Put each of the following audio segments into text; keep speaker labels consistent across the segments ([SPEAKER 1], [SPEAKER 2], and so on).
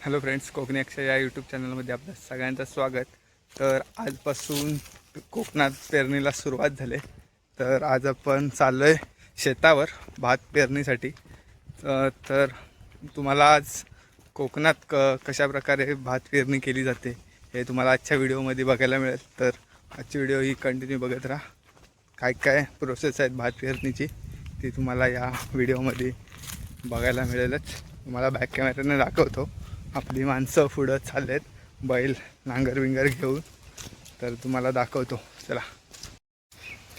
[SPEAKER 1] Hello friends, Konkani अक्षर या YouTube चॅनलमध्ये आपलं सगळ्यांचं स्वागत. तर आजपासून कोकणात पेरणीला सुरुवात झाली. तर आज आपण चाललो आहे शेतावर भात पेरणीसाठी. तर तुम्हाला आज कोकणात कशाप्रकारे भात पेरणी केली जाते हे तुम्हाला आजच्या व्हिडिओमध्ये बघायला मिळेल. तर आजची व्हिडिओ ही कंटिन्यू बघत राहा. काय काय प्रोसेस आहेत भात पेरणीची ती तुम्हाला या व्हिडिओमध्ये बघायला मिळेलच. तुम्हाला बॅक कॅमेऱ्याने दाखवतो. आपली माणसं पुढं चाललेत बैल नांगर विंगर घेऊन. तर तुम्हाला दाखवतो, चला.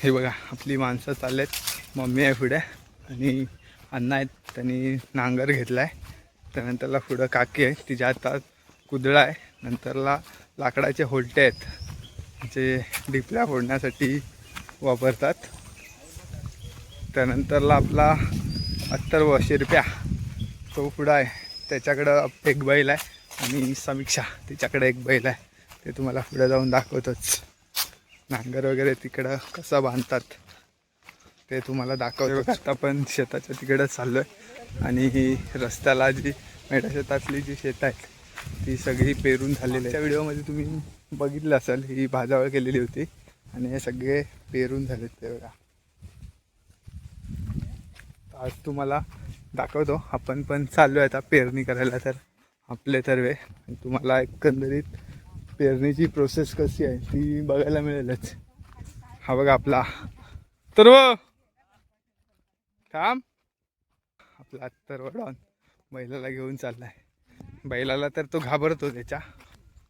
[SPEAKER 1] हे बघा, आपली माणसं चाललेत. मम्मी आहे पुढे आणि अण्णा आहेत, त्यांनी नांगर घेतला आहे. त्यानंतरला पुढं काकी आहे, तिच्या हातात कुदळा आहे. नंतरला लाकडाचे होलटे आहेत जे ढिपल्या फोडण्यासाठी वापरतात. त्यानंतरला आपला अत्तर्व शिरप्या तो पुढं आहे, त्याच्याकडं एक बैल आहे आणि समीक्षा तिच्याकडे एक बैल आहे. ते तुम्हाला पुढे जाऊन दाखवतोच. नांगर वगैरे तिकडं कसं बांधतात ते तुम्हाला दाखवतो. आता आपण शेताच्या तिकडं चाललो आहे आणि ही रस्त्याला जी मेढा शेतातली जी शेतं आहेत ती सगळी पेरून झालेली आहे. त्या व्हिडिओमध्ये तुम्ही बघितलं असेल, ही भाजावळ केलेली होती आणि हे सगळे पेरून झालेत. ते बघा, आज तुम्हाला दाखवतो. आपण पण चाललो आहे आता पेरणी करायला. तर आपले तर्वे तुम्हाला एकंदरीत पेरणीची प्रोसेस कशी आहे ती बघायला मिळेलच. हा बघा आपला तर्व, थांब. आपला तर्व डॉन बैलाला घेऊन चाललाय. बैलाला तर तो घाबरतो त्याच्या,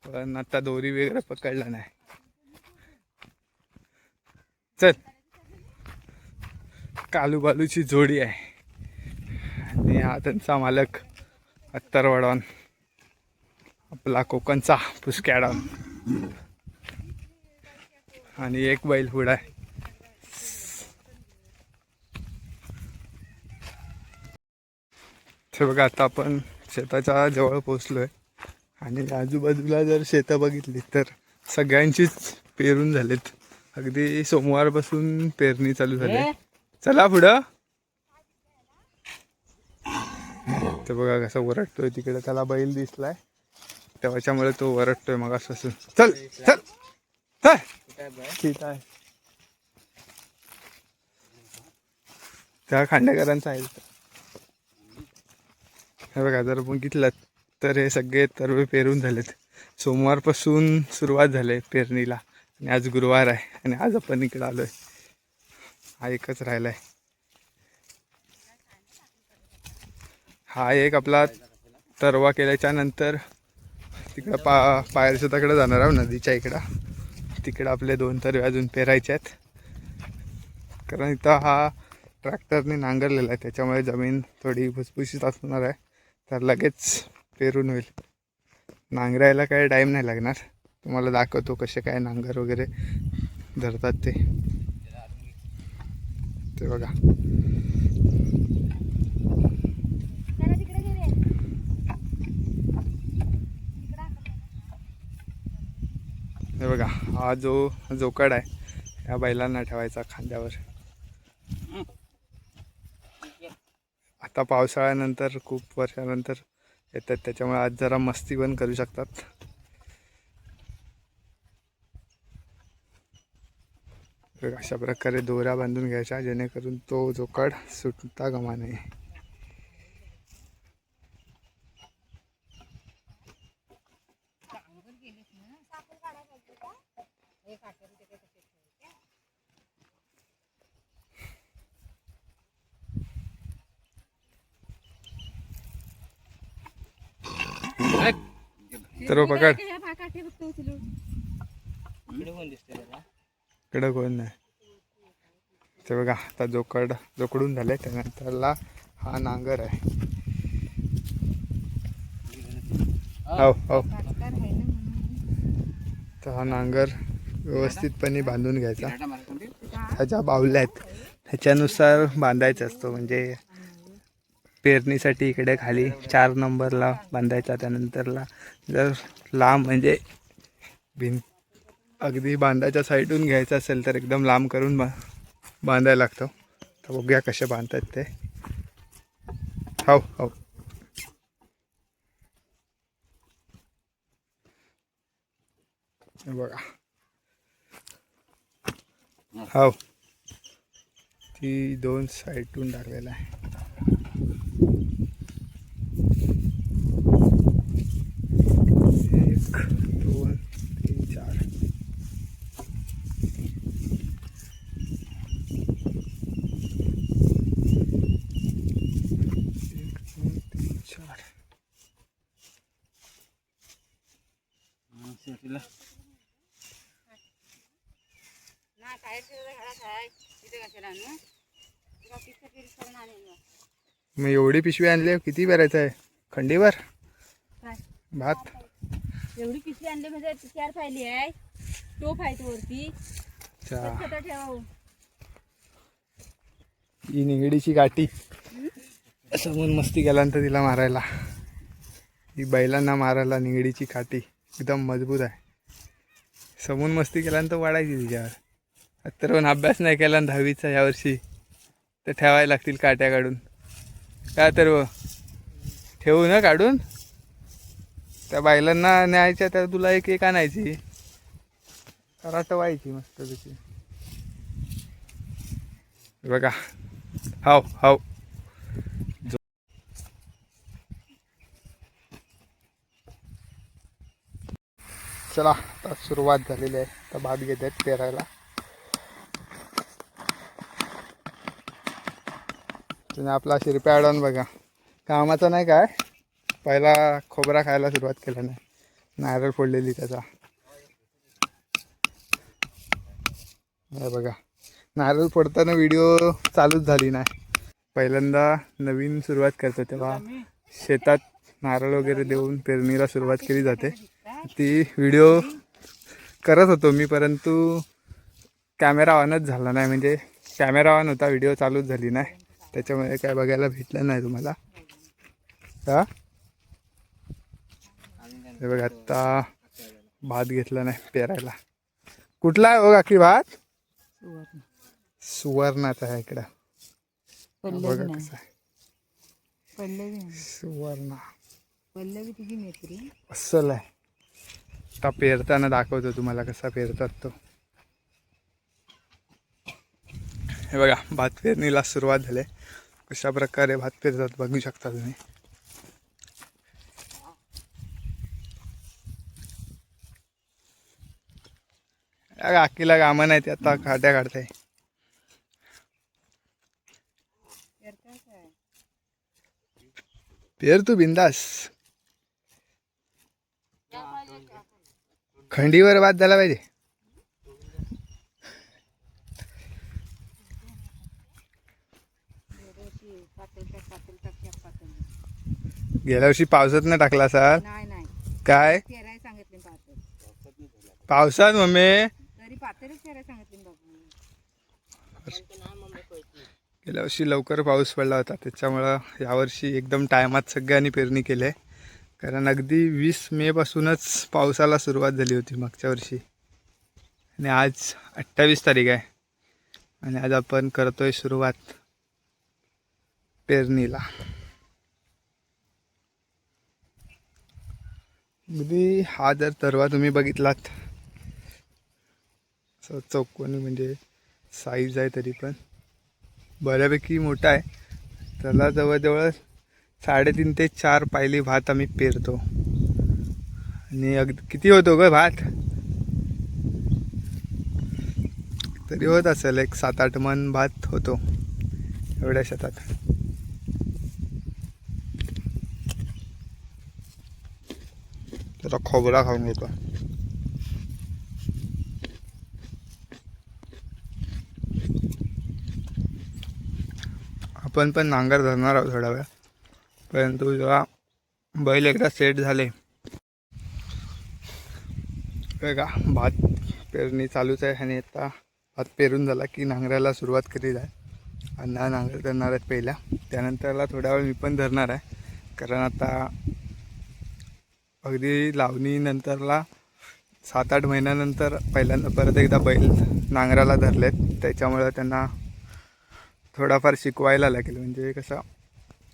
[SPEAKER 1] पण आता दोरी वगैरे पकडला नाही. चल, कालू बालूची जोडी आहे आणि हा त्यांचा मालक अत्तर्व डॉन, आपला कोकणचा पुस्क्या डॉन. आणि एक बैल पुढं आहे. ते बघा, आता आपण शेताच्या जवळ पोचलो आहे आणि आजूबाजूला जर शेतं बघितली तर सगळ्यांचीच पेरून झालेत. अगदी सोमवारपासून पेरणी चालू झाली. चला पुढं. ते बघा कसं ओरडतोय तिकडे, त्याला बैल दिसलाय त्याच्यामुळे तो ओरडतोय मगापासून. चल चल चल, ठीक आहे. त्या खांडेकरांचा आहे. हे बघा, जर बघितलं तर हे सगळे तर्वे पेरून झालेत. सोमवारपासून सुरुवात झाली पेरणीला आणि आज गुरुवार आहे आणि आज आपण इकडे आलोय. हा एकच राहिलाय. हा एक आपला तरवा केल्याच्या नंतर तिकडं पायर शेताकडे जाणार आहोत, नदीच्या इकडं. तिकडं आपले 2 तरवे अजून पेरायचे आहेत. कारण इथं हा ट्रॅक्टरने नांगरलेला आहे, त्याच्यामुळे जमीन थोडी भुसभुशीत असणार आहे. तर लगेच पेरून होईल. नांगरायला काही टाईम नाही लागणार. तुम्हाला दाखवतो कसे काय नांगर वगैरे धरतात ते. ते बघा, हे बघा, हा जो जोकाड आहे या बैलांना ठेवायचा खांद्यावर. आता पावसाळ्यानंतर खूप वर्षानंतर येतात, त्याच्यामुळे आज जरा मस्ती पण करू शकतात. अशा प्रकारे दोऱ्या बांधून घ्यायच्या जेणेकरून तो जोकाड सुटता कामा नये. तर पकड, कडे कोण नाही. ते बघा, आता जोकडून झाले. त्यानंतरला हा नांगर आहे. हो हो, तर हा नांगर व्यवस्थितपणे बांधून घ्यायचा. ह्याच्या बावल्या आहेत ह्याच्यानुसार बांधायचा असतो. म्हणजे पेरणीसाठी इकडे खाली 4 नंबरला बांधायचा. त्यानंतरला जर लांब म्हणजे अगदी बांधाच्या साईडून घ्यायचं असेल तर एकदम लांब करून बांधायला लागतो. तर बघूया कसे बांधतात ते. हो हो, हे बघा हो ती 2 साईडून टाकलेला आहे. एक 2 3 4 मग एवढी पिशवी आणली किती भरायचं आहे खंडीवर भात?
[SPEAKER 2] एवढी पिशवी आणली म्हणजे 4 फायली आहे. टोप आहे तो वरती. छोटा ठेव.
[SPEAKER 1] ही निगडीची गाठी समोर मस्ती केल्यानंतर तिला मारायला. ही बैलांना मारायला निगडीची काठी एकदम मजबूत आहे. समोर मस्ती केल्यानंतर वाढायची तिच्यावर. तर पण अभ्यास नाही केला 10वीचा यावर्षी तर ठेवायला लागतील काट्या काढून. काय तर ठेवू ना काढून. त्या बैलांना न्यायच्या त्या तुला एक एक आणायची कराटवायची मस्त त्याची. बघा हाव हाव चला आता सुरुवात झालेली आहे. आता भात घेत आहेत पेरायला. तुम्ही आपला शिरप्या अडवून बघा कामाचा नाही काय. पहिला खोबरा खायला सुरुवात केला नाही. नारळ फोडलेली त्याचा बघा. नारळ फोडताना व्हिडिओ चालूच झाली नाही. पहिल्यांदा नवीन सुरुवात करतो तेव्हा शेतात नारळ वगैरे देऊन पेरणीला सुरुवात केली जाते. ती व्हिडिओ करत होतो मी परंतु कॅमेरा ऑनच झाला नाही. म्हणजे कॅमेरा ऑन होता व्हिडिओ चालूच झाली नाही त्याच्यामुळे काय बघायला भेटलं नाही तुम्हाला. हा हे बघ आत्ता भात घेतला नाही पेरायला. कुठला आहे हो काकी भात? सुवर्णाचा आहे इकडं. बघा कसं आहे सुवर्ण अस्सल आहे. आता पेरताना दाखवतो तुम्हाला कसा पेरतात तो. हे बघा भात पेरणीला सुरुवात झाली. कशा प्रकारे भात पेरतात बघू शकता तुम्ही. काकीला कामं नाही ते आता काट्या काढताय. पेर तू बिंदास. खंडीवर भात झाला पाहिजे. गेल्या वर्षी पावसात नाही टाकला सर काय पावसात मम्मी. गेल्या वर्षी लवकर पाऊस पडला होता त्याच्यामुळं यावर्षी एकदम टायमात सगळ्यांनी पेरणी केली आहे. कारण अगदी 20 मे पासूनच पावसाला सुरुवात झाली होती मागच्या वर्षी. आणि आज 28 तारीख आहे आणि आज आपण करतोय सुरुवात पेरणीला. अगदी हा जर तरवा तुम्ही बघितलात चौकोनी म्हणजे साईज आहे तरी पण बऱ्यापैकी मोठा आहे. त्याला जवळजवळ 3.5 ते 4 पायली भात आम्ही पेरतो. आणि अगदी किती होतो ग भात? तरी होत असेल एक 7-8 मन भात होतो एवढ्या शेतात. त्याचा खोबरा खाऊन घेतो. आपण पण नांगर धरणार आहोत थोडा वेळ. परंतु जेव्हा बैल एकदा सेट झाले बघा भात पेरणी चालूच आहे. आणि आता भात पेरून झाला की नांगराला सुरुवात केली आहे. अण्णा नांगर धरणार आहेत पहिल्या. त्यानंतरला थोड्या वेळ मी पण धरणार आहे. कारण आता अगदी लावणीनंतरला 7-8 महिन्यानंतर पहिल्यांदा परत एकदा बैल नांगराला धरलेत. त्याच्यामुळं त्यांना थोडाफार शिकवायला लागेल. म्हणजे कसं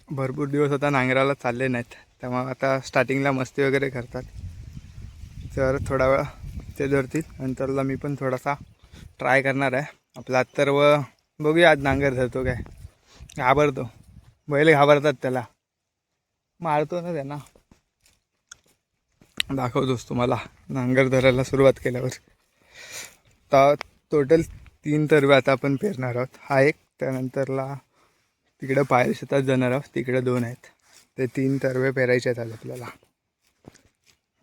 [SPEAKER 1] भरपूर दिवस आता नांगराला चालले नाहीत त्यामुळे आता स्टार्टिंगला मस्ती वगैरे करतात. तर थोडा वेळ त्याच्यावरती. नंतरला मी पण थोडासा ट्राय करणार आहे आपला अथर्व. बघूया आज नांगर धरतो काय. घाबरतो, बैल घाबरतात त्याला, मारतो ना त्यांना. दाखवतोस तुम्हाला नांगर धरायला सुरुवात केल्यावर. आता टोटल 3 तरवे आता आपण पेरणार आहोत. हा एक, त्यानंतरला तिकडं पायर शेतात जाणार आहोत, तिकडे 2 आहेत. ते 3 तरवे पेरायचे आहेत आपल्याला.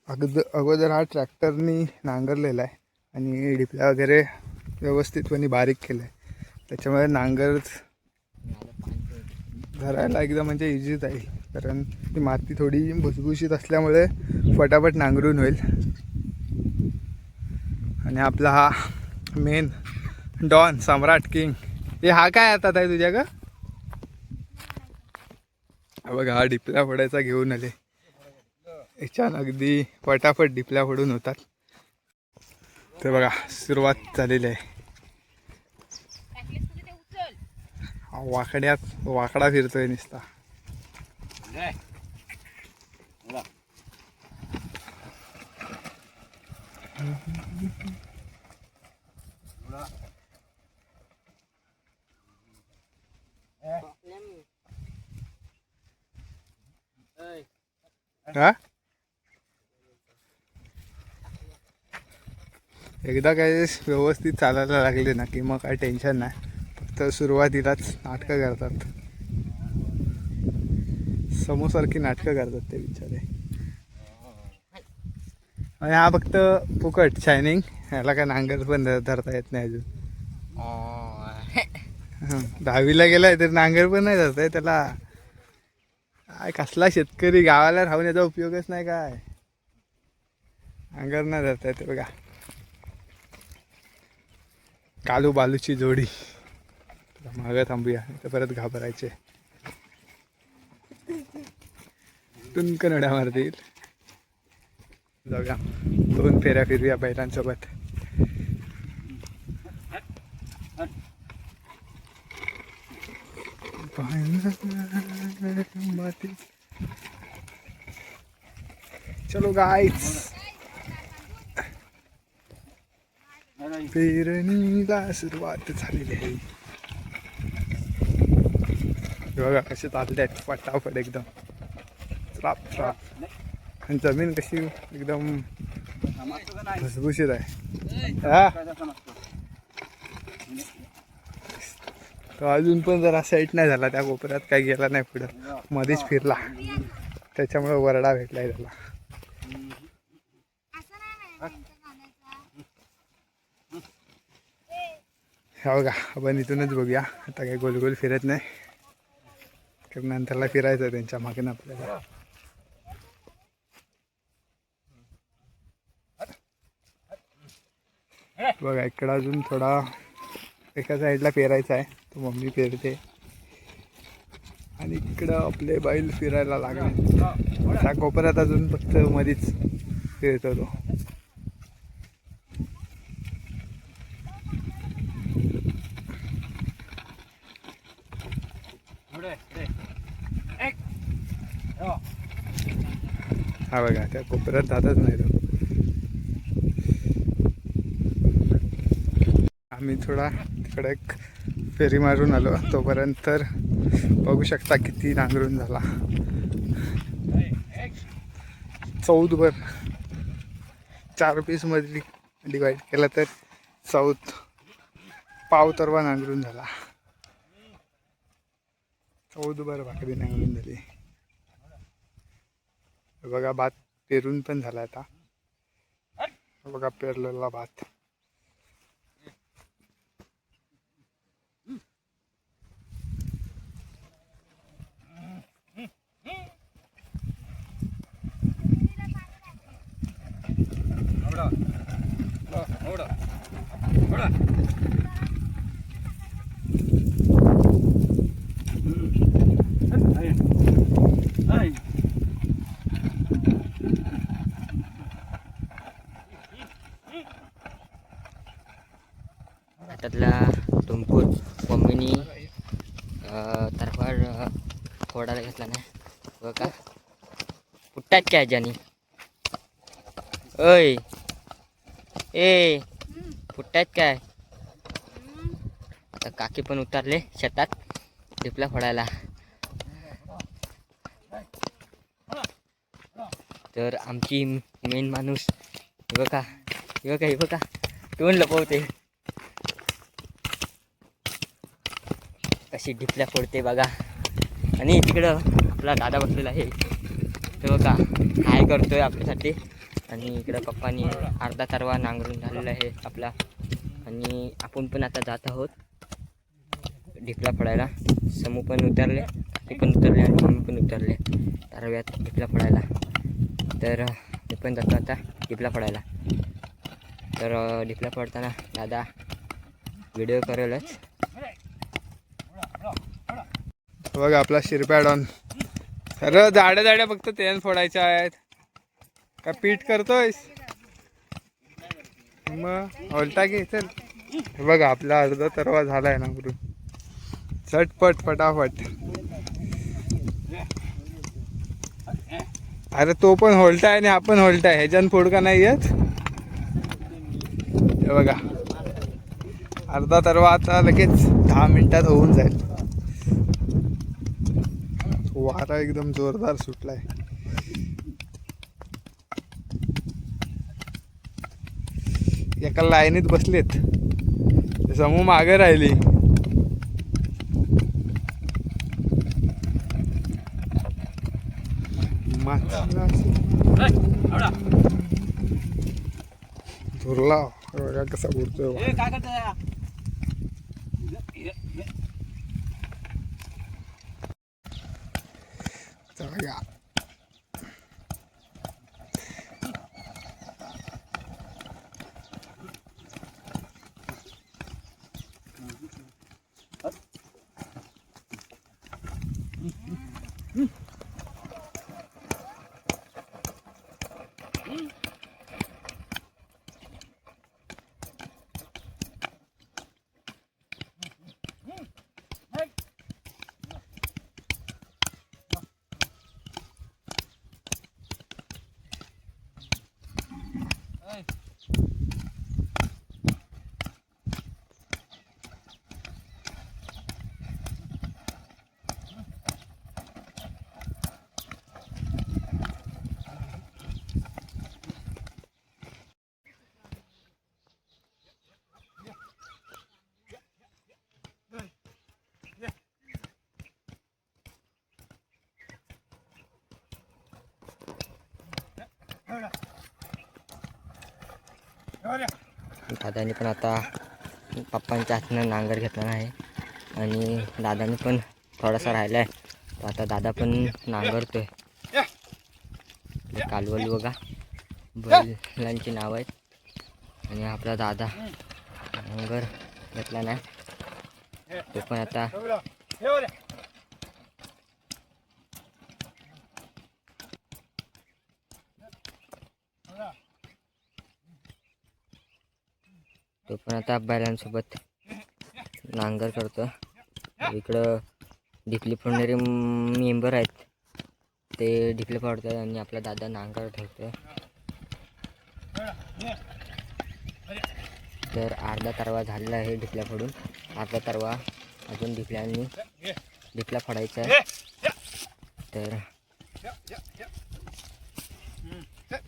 [SPEAKER 1] अगोदर हा ट्रॅक्टरनी नांगरलेला आहे आणि डिपल्या वगैरे व्यवस्थितपणे बारीक केलं आहे. त्याच्यामुळे नांगर धरायला एकदम म्हणजे इझीच आहे, कारण ती माती थोडी भुसभुशीत असल्यामुळे फटाफट नांगरून होईल. आणि आपला हा मेन डॉन, सम्राट, किंग. हे हा काय आता आहे तुझ्या का? बघा हा डिपल्या फोडायचा घेऊन आले. याच्यानं अगदी फटाफट डिपल्या फोडून होतात. तर बघा सुरुवात झालेली आहे. वाकडा फिरतोय नुसता. हा एकदा काय व्यवस्थित चालायला लागले ना की मग काय टेन्शन नाही. फक्त सुरुवातीलाच नाटकं करतात, समोसारखी नाटकं करतात ते बिचारे. आणि हा फक्त फुकट शायनिंग, ह्याला काय नांगर पण धरता येत नाही अजून. 10वीला गेलाय तर नांगर पण नाही धरता येत त्याला. काय कसला शेतकरी, गावाला राहून याचा उपयोगच नाही काय. नांगर नाही धरता येते बघा. कालू बालूची जोडी. मागं थांबूया तर परत घाबरायचे. टुनकन उड्या मारतील. जाऊया 2 फेऱ्या फिरूया बैलांसोबत. चलो गाईस, पेरणीला सुरुवात झालेली आहे. बघा कसे चालले आहेत फटाफट एकदम. श्राप श्राप. आणि जमीन कशी एकदम भुसभुशीत आहे. हा तो अजून पण जरा सेट नाही झाला, त्या कोपऱ्यात काही गेला नाही पुढं, मध्येच फिरला. त्याच्यामुळे वरडा भेटलाय त्याला. हो का, आपण इथूनच बघूया. आता काही गोल गोल फिरत नाही, कारण नंतरला फिरायचं त्यांच्या मागेनं आपल्याला. बघा इकडं अजून थोडा एका साईडला पेरायचा आहे, तो मम्मी पेरते. आणि इकडं आपले बैल फिरायला लागले. त्या कोपऱ्यात अजून फक्त मधीच फिरतो तो. हा बघा त्या कोपऱ्यात जातच नाही तो. आम्ही थोडा तिकडे एक फेरी मारून आलो, तोपर्यंत तर बघू शकता किती नांगरून झाला. 14 भर 4 पीसमध्ये डिवाईड केला तर 14 पाव तरवा नांगरून झाला. 14 भर भाकरी नांगरून झाली. बघा भात पेरून पण झाला आता. बघा पेरलेला भात.
[SPEAKER 3] हातातला तुमकूर मम्मीनी तरफाड फोडायला घेतला नाही बघा. फुटतात काय ज्यानी. अय ए
[SPEAKER 2] हम्म,
[SPEAKER 3] फुटतायत काय?
[SPEAKER 2] हम्म.
[SPEAKER 3] आता काकी पण उतरले शेतात टिपला फोडायला. तर आमची मेन माणूस हे बघा हे बघा हे बघा तोंड लपवते कशी ढिपल्या फोडते बघा. आणि तिकडं आपला दादा बसलेला आहे ते बघा हाय करतोय आपल्यासाठी. आणि इकडं पप्पानी अर्धा तरवा नांगरून झालेला आहे आपला. आणि आपण पण आता जात आहोत ढिपला फोडायला. समू पण उतरले ते पण उतरले आणि मम्मी पण उतरले तरव्यात ढिपला फोडायला. तर मी पण जातो आता ढिपला फोडायला. तर ढिपला फोडताना दादा व्हिडिओ करेलच.
[SPEAKER 1] बघा आपला शिरप्या डॉन. खरं जाड्या जाड्या फक्त तेन फोडायच्या आहेत का पीठ करतोयस मग ओलटा घे चल. हे बघा आपला अर्धा तरवा झालाय ना गुरु. चटपट फटाफट. अरे तो पण होलटा आहे आणि हा पण होलटा आहे. ह्याच्यान फोडका नाही येत. हे बघा अर्धा तरवा आता लगेच 10 मिनिटात होऊन जाईल. वारा एकदम जोरदार सुटलाय. एका लाईनीत बसलेत. समूह मागे राहिली. धुरला बघा कसा बुडतोय. बघा
[SPEAKER 3] दादानी पण आता पप्पांच्या हातनं नांगर घेतला आहे. आणि दादानी पण थोडासा राहिला आहे. तर आता दादा पण नांगरतोय. कालवली बघा बैलांची नाव आहेत. आणि आपला दादा नांगर घेतला नाही तो पण आता बैलांसोबत नांगर करतो. इकडं ढिपली फोडणारे मेंबर आहेत ते ढिपले फोडतात आणि आपला दादा नांगर ठेवतोय. तर अर्धा तरवा झालेला आहे ढिपल्या फोडून. अर्धा तरवा अजून ढिपला फोडायचा आहे. तर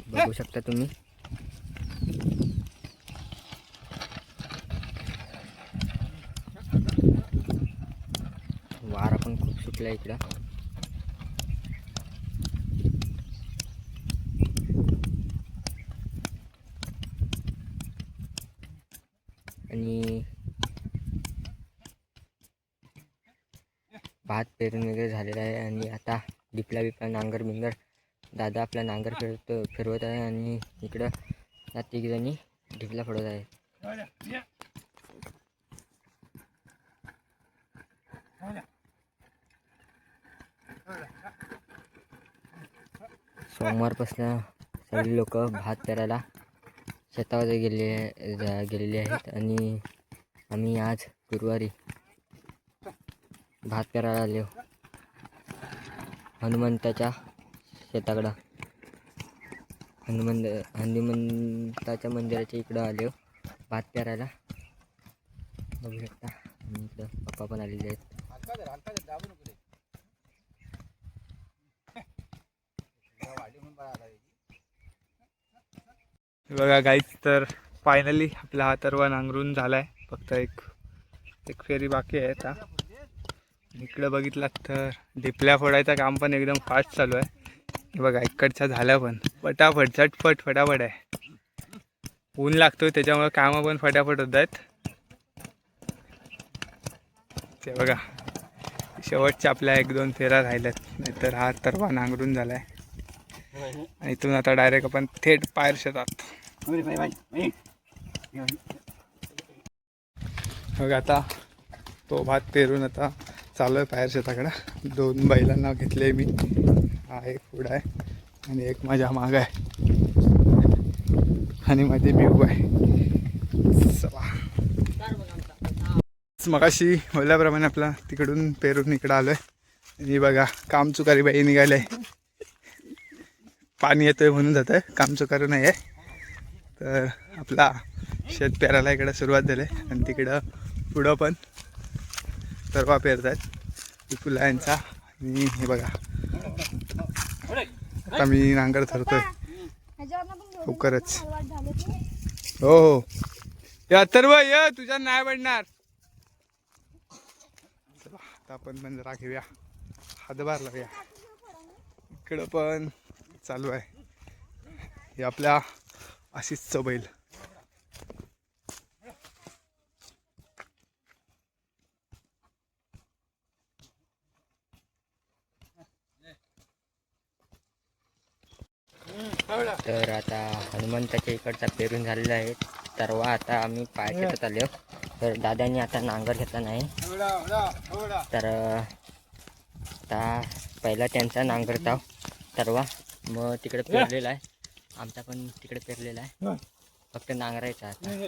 [SPEAKER 3] बघू शकता तुम्ही. वारा पण खूप सुटला इकडं. आणि भात पेरून वगैरे झालेला आहे. आणि आता ढिपला नांगर बिंगर दादा आपला नांगर फिरवत आहे. आणि इकडं या तिघजणी ढिपला फोडत आहे. सोमवारपासून सगळी लोक भात पेरायला शेतावर गेलेली आहेत. आणि आम्ही आज गुरुवारी भात पेरायला आलो हनुमंताच्या शेताकडं. हनुमंताच्या मंदिराच्या इकडं आलो भात पेरायला बघू शकता. आणि इकडं पप्पा पण आलेले आहेत.
[SPEAKER 1] बघा गाईच, तर फायनली आपला हा तरवा नांगरून झालाय. फक्त एक फेरी बाकी आहे आता. इकडं बघितलात तर ढिपल्या फोडायचं काम पण एकदम फास्ट चालू आहे. हे बघा इकडच्या झाल्या पण फटाफट झटपट फटाफट आहे. ऊन लागतोय त्याच्यामुळे कामं पण फटाफट होत आहेत. ते बघा शेवटच्या आपल्या 1-2 फेऱ्या राहिल्यात, नाहीतर हा तरवा नांगरून झालाय. आणि इथून आता डायरेक्ट आपण थेट पायर शेतात. मग आता तो भात पेरून आता चालू आहे पायर शेताकडं. 2 बैलांना घेतले मी. हा एक पुढं आहे आणि एक माझ्या माग आहे आणि मध्ये बिहू आहे. मगाशी बोलल्याप्रमाणे आपला तिकडून पेरून इकडं आलोय. आणि बघा काम चुकारी बाई निघाले. पाणी येतोय म्हणून जात आहे, काम चुकारी नाही आहे. तर आपला शेत पेरायला इकडं सुरुवात झाली. आणि तिकडं पुढं पण तरवा पेरत आहेत विपुलांचा. आणि हे बघा आता मी नांगर धरतोय लवकरच. हो हो या अथर्व ये, तुझ्या नाही पडणार. आता आपण पण जरा घेऊया, हातभार लावूया. इकडं पण चालू आहे. हे आपल्या आशिषचं बैल.
[SPEAKER 3] तर आता हनुमंताच्या इकडचा पेरून झालेला आहे तरवा. आता आम्ही पाय शेतात आलो. तर दादांनी आता नांगर घेतला नाही, तर आता पहिला त्यांचा नांगरता तरवा, मग तिकडे पेरलेला आहे. आमचा पण तिकडे पेरलेला आहे, फक्त नांगरायचा आता.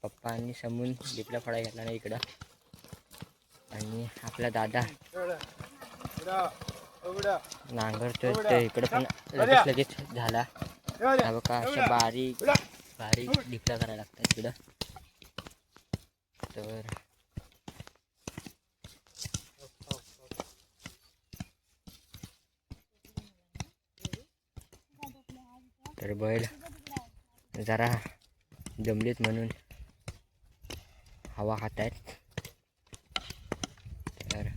[SPEAKER 3] पप्पांनी समून डिपला फळा घेतला नाही इकडं. आणि आपला दादा नांगरतोय ते इकडं पण लगेच झाला. हा बघा अशा बारीक बारीक डिपला करायला लागतात इकडं. तर बैल जरा जमलीत म्हणून हवा खात आहेत. तर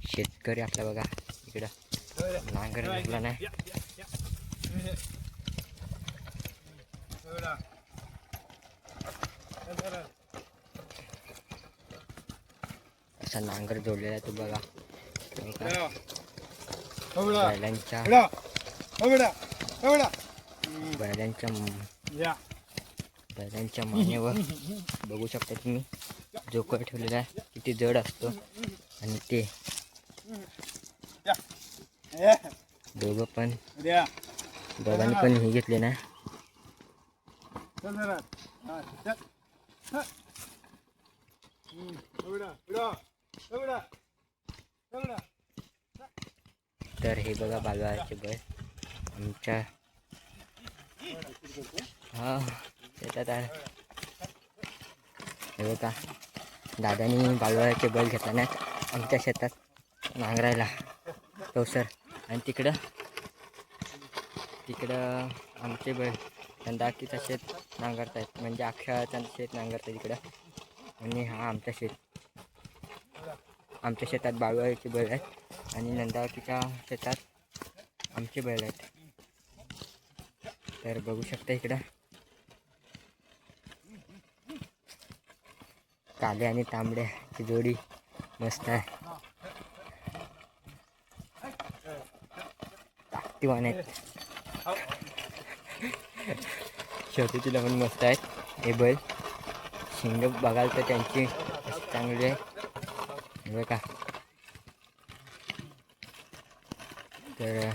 [SPEAKER 3] शेतकरी आपला बघा इकडं नांगर लागला नाही. असा नांगर जोडलेला आहे तो बघा. बैलांच्या मानेवर बघू शकता तुम्ही जोकर ठेवलेला आहे, किती जड असतो. आणि ते दोघांनी पण हे घेतले ना. तर हे बघा बालवाचे बैल आमच्या हा शेतात आहे. हे बघा दादानी बालवाचे बैल घेतला नाहीत आमच्या शेतात नांगरायला सर. आणि तिकडं आमचे बैल दाकीचं शेत नांगरत आहेत, म्हणजे अक्षराचं शेत नांगरत आहे तिकडं. आणि हा आमच्या शेतात बाळवाचे बैल आहेत आणि नंदाकीच्या शेतात आमचे बैल आहेत. तर बघू शकता इकडं काले आणि तांबड्याची जोडी मस्त आहे, ताकदीवान आहेत. शर्यतीला पण मस्त आहेत हे बैल. शिंग बघाल तर त्यांची चांगली आहे बघा. तर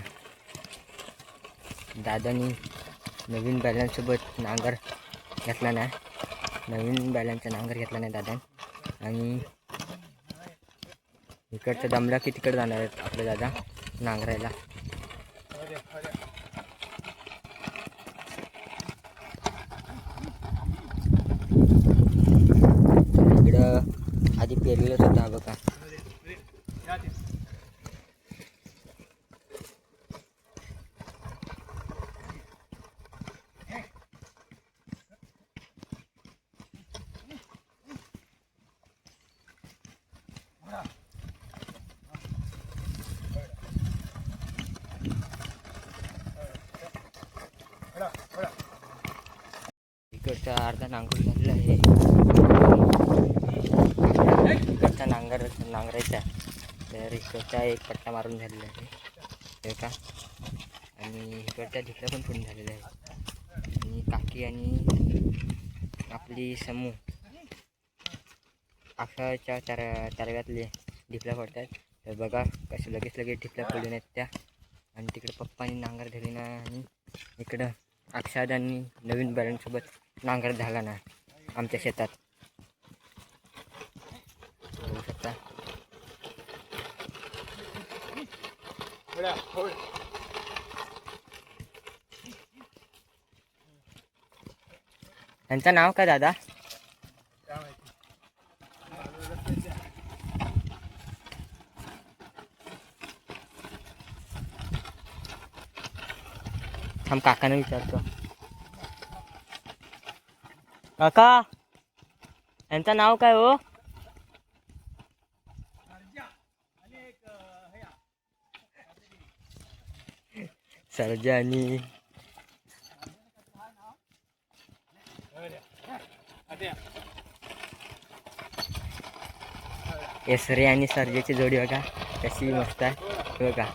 [SPEAKER 3] दादानी नवीन बैलांसोबत नांगर घेतला नाही, नवीन बैलांचा नांगर घेतला नाही दादा. आणि इकडचं दमला की तिकडे जाणार आहेत आपले दादा. नांगरायला. इकडं आधी पेरलेलंच होता बघा. इकडचा अर्धा नांगरून झालेला आहे. इकडचा नांगरायचा तर इकडचा एक पट्टा मारून झालेला आहे हे का. आणि इकडच्या ढिकल्या पण फोडून झालेल्या आहे. आणि काकी आणि आपली समूह अक्षाच्या तारव्यातले ढिपल्या पडतात. तर बघा कसे लगेच ढिपल्या पडून आहेत त्या. आणि तिकडे पप्पानी नांगर धरली ना. आणि इकडं अक्षादांनी नवीन बॅलन्ससोबत नांगर झाला ना आमच्या शेतात बघू शकता. त्यांचं नाव काय दादा? हम काकाने विचारतो. काका यांचं नाव काय हो? सर्जा आणि यसरे आणि सर्जेची जोडी बघा कशी मस्त आहे बघा.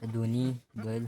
[SPEAKER 3] दोन्ही बैल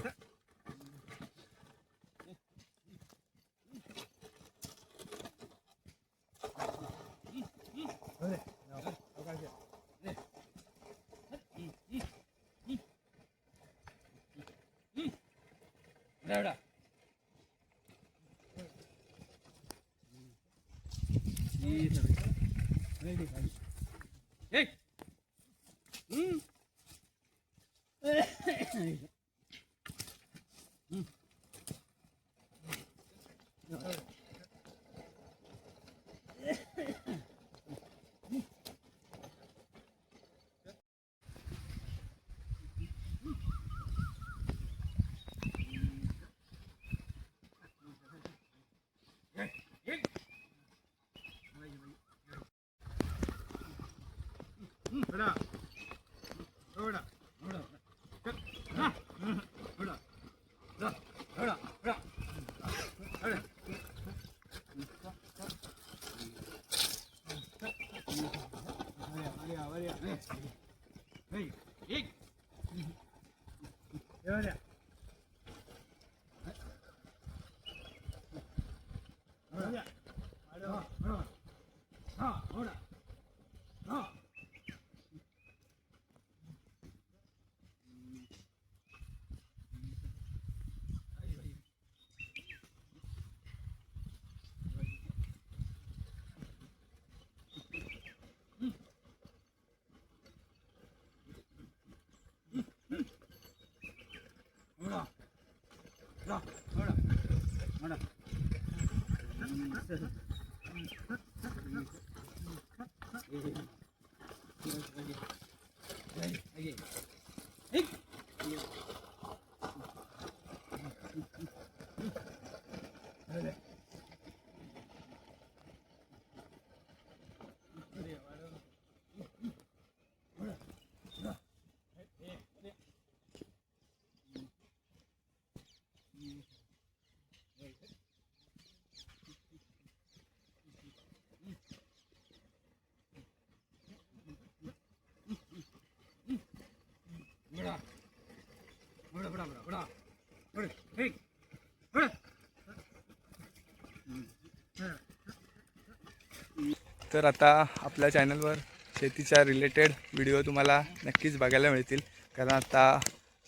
[SPEAKER 1] तर आता आपल्या चॅनलवर शेतीच्या रिलेटेड व्हिडिओ तुम्हाला नक्कीच बघायला मिळतील, कारण आता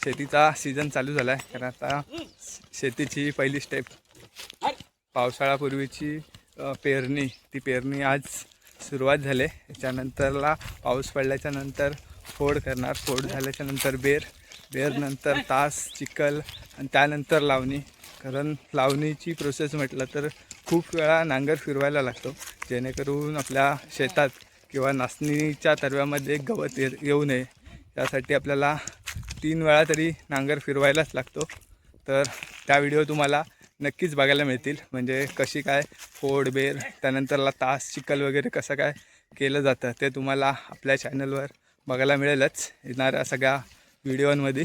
[SPEAKER 1] शेतीचा सीझन चालू झाला आहे. कारण आता शेतीची पहिली स्टेप पावसाळ्यापूर्वीची पेरणी, ती पेरणी आज सुरुवात झाली. त्याच्यानंतरला पाऊस पडल्याच्या नंतर फोड करणार, फोड झाल्याच्या नंतर बेर नंतर तास चिखल आणि त्यानंतर लावणी. कारण लावणीची प्रोसेस म्हटलं तर खूप वेळा नांगर फिरवायला लागतो, जेणेकरून आपल्या शेतात किंवा नाचणीच्या तरव्यामध्ये गवत येऊ नये, त्यासाठी आपल्याला 3 वेळा तरी नांगर फिरवायलाच लागतो. तर त्या व्हिडिओ तुम्हाला नक्कीच बघायला मिळतील, म्हणजे कशी काय फोड बेर त्यानंतरला तास चिखल वगैरे कसं काय केलं जातं ते तुम्हाला आपल्या चॅनलवर बघायला मिळेलच येणाऱ्या सगळ्या व्हिडिओमध्ये.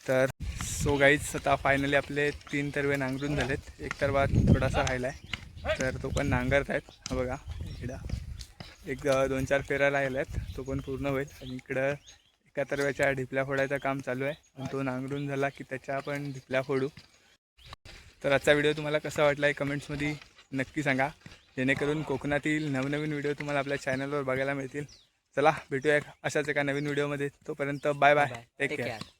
[SPEAKER 1] तर सो गाईज, आता फायनली आपले 3 तरवे नांगरून झालेत. एक तरवा थोडासा राहिला आहे, तर तो पण नांगरत आहेत. हा बघा, इकडं एक 2-4 फेऱ्या राहिल्या आहेत, तो पण पूर्ण होईल. आणि इकडं एका तरव्याच्या ढिपल्या फोडायचं काम चालू आहे, आणि तो नांगरून झाला की त्याच्या आपण ढिपल्या फोडू. तर आजचा व्हिडिओ तुम्हाला कसा वाटला आहे कमेंट्समध्ये नक्की सांगा, जेणेकरून कोकणातील नवनवीन व्हिडिओ तुम्हाला आपल्या चॅनलवर बघायला मिळतील. चला भेटूया अशाच एका नवीन व्हिडिओमध्ये. तोपर्यंत बाय बाय, टेक केअर.